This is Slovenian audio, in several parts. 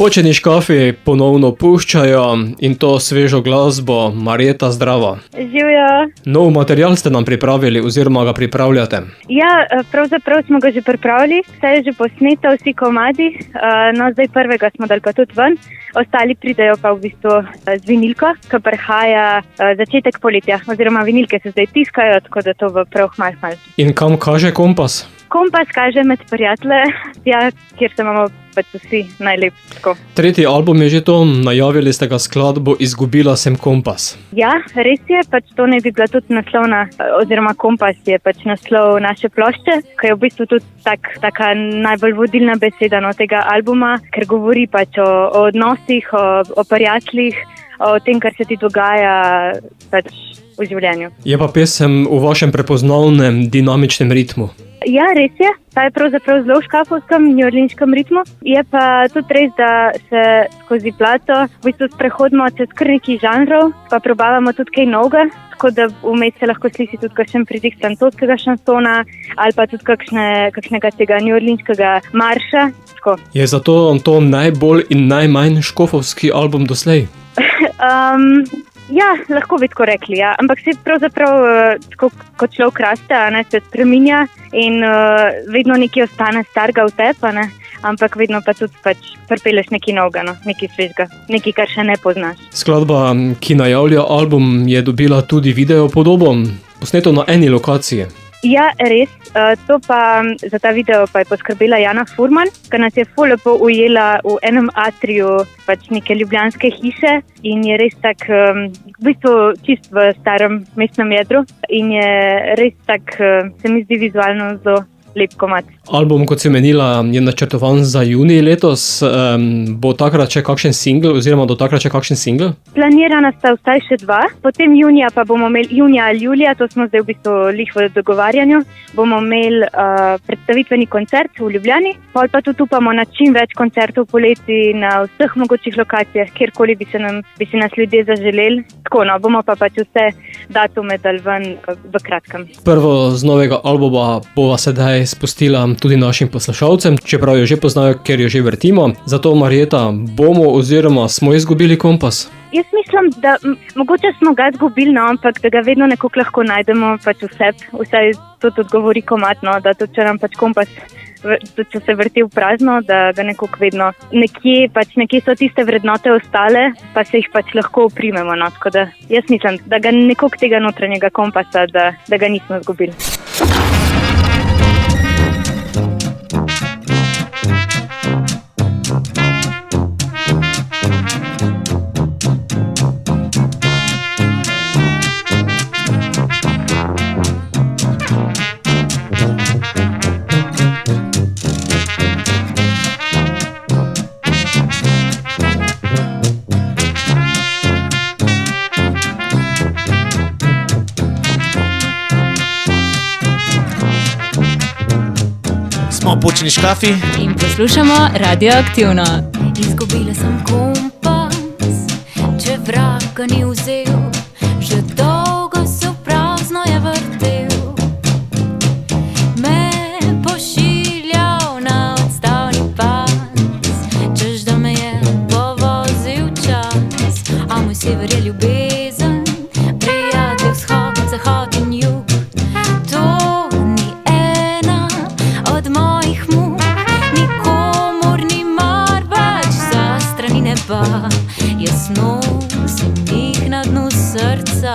Počeni škafi ponovno puščajo in to svežo glasbo. Marjeta, zdravo. Živjo. Nov material ste nam pripravili oziroma ga pripravljate. Ja, pravzaprav smo ga že pripravili, vse je že posneto, vsi komadi. No, zdaj prvega smo dali pa tudi ven, ostali pridejo pa v bistvu z vinilko, ki prihaja začetek poletja, oziroma vinilke se zdaj tiskajo, tako da to v prav hmal. In kam kaže kompas? Kompas kaže med prijatelje, ja, kjer se imamo pač vsi najlepško. Tretji album je že to, najavili ste ga skladbo Izgubila sem kompas. Ja, res je, pač to ne bi bila tudi naslovna, oziroma Kompas je pač naslov naše plošče, ki je v bistvu tudi taka najbolj vodilna beseda tega albuma, ker govori pač o odnosih, o prijateljih, o tem, kar se ti dogaja pač v življenju. Je pa pesem v vašem prepoznavnem dinamičnem ritmu. Ja, res je. Ta je pravzaprav zelo v škafovskem, newyorleanskem ritmu. Je pa tudi res, da se skozi plato v bistvu sprehodimo čez kar nekaj žanrov, pa probavamo tudi kaj novega, tako da vmes se lahko sliši tudi kakšen pridih francoskega šansona ali pa tudi kakšnega tega newyorleanskega marša. Tako. Je zato to najbolj in najmanj škofovski album doslej? Ja, lahko bi tako rekli, ja. Ampak se pravzaprav, tako kot človek raste, se spreminja in vedno nekaj ostane starega v tebi, ampak vedno pa tudi pač pripeleš nekaj novega, nekaj svežega, nekaj, kar še ne poznaš. Skladba, ki najavlja album, je dobila tudi video podobo, posneto na eni lokaciji. Ja, res. Za ta video pa je poskrbela Jana Furman, ki nas je ful lepo ujela v enem atriju pač neke ljubljanske hiše in je res tak, v bistvu čist v starem mestnem jedru in je res tak, se mi zdi vizualno zelo lep komad. Album, kot si omenila, je načrtovan za junij letos. Bo takrat še kakšen singl oziroma do takrat še kakšen singl? Planirana sta vsaj še 2, potem junija pa bomo imeli junija ali julija, to smo zdaj v bistvu lih v dogovarjanju, bomo imeli predstavitveni koncert v Ljubljani, pol pa tudi upamo na čim več koncertov poleti na vseh mogočih lokacijah, kjerkoli bi si nas ljudje zaželeli. Tako, bomo pa pač vse datume dali ven v kratkem. Prvo z novega albuma bova sedaj spustila tudi našim poslušalcem, čeprav jo že poznajo, ker jo že vrtimo. Zato, Marjeta, bomo oziroma smo izgubili kompas? Jaz mislim, da mogoče smo ga izgubili, ampak da ga vedno nekako lahko najdemo pač vsaj to tudi govori komad, da tudi če nam pač kompas tudi če se vrti v prazno, da ga nekako vedno nekje so tiste vrednote ostale, pa se jih pač lahko oprimemo. Tako da jaz mislim, da ga nekako tega notranjega kompasa, da ga nismo izgubili. Smo počeni škafi in poslušamo Radioaktivno. Izgubila sem kompas, če vrag ga ni vzel, že dolgo se v prazno je vrtel. Me pošiljal na odstavni pas, češ da me je povozil čas. A moj sever je ljubezen, prijatelj vzhod, zahod in jug. To ni ena od mojih muk, nikomur ni mar več za strani neba. Jaz nosim jih na dnu srca.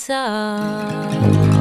sonca.